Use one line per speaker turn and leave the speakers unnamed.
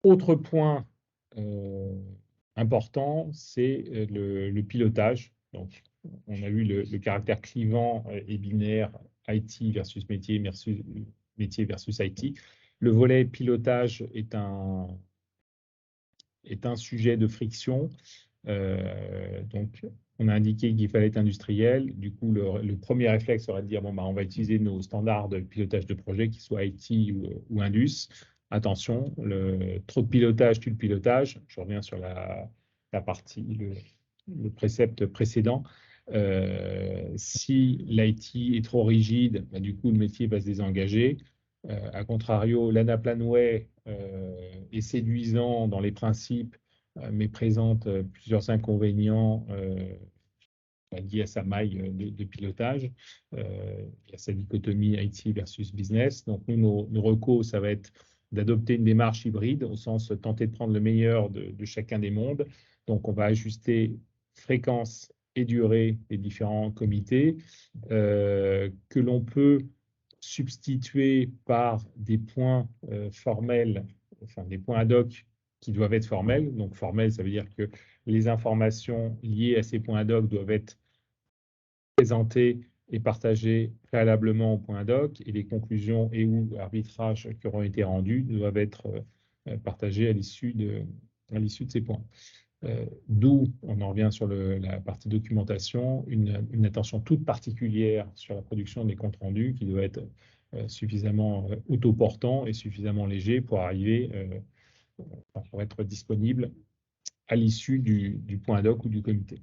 Autre point important, c'est le pilotage. Donc, on a vu le caractère clivant et binaire IT versus métier versus IT. Le volet pilotage est un sujet de friction. Donc, on a indiqué qu'il fallait être industriel. Du coup, le premier réflexe serait de dire, bon, bah, on va utiliser nos standards de pilotage de projet, qu'ils soient IT ou Indus. Attention, trop de pilotage tue le pilotage. Je reviens sur la partie, le précepte précédent. Si l'IT est trop rigide, bah, du coup, le métier va se désengager. A contrario, l'ANA Planway est séduisant dans les principes, mais présente plusieurs inconvénients liés à sa maille de pilotage. Il y a sa dichotomie IT versus business. Donc, nous, nos recos, ça va être d'adopter une démarche hybride, au sens tenter de prendre le meilleur de chacun des mondes. Donc, on va ajuster fréquence et durée des différents comités que l'on peut substituer par des points formels, enfin des points ad hoc qui doivent être formels. Donc formel, ça veut dire que les informations liées à ces points ad hoc doivent être présentées et partagées préalablement au point ad hoc, et les conclusions et ou arbitrages qui auront été rendus doivent être partagés à l'issue de ces points. D'où, on en revient sur la partie documentation, une attention toute particulière sur la production des comptes rendus qui doit être suffisamment autoportant et suffisamment léger pour arriver, pour être disponible à l'issue du point ad hoc ou du comité.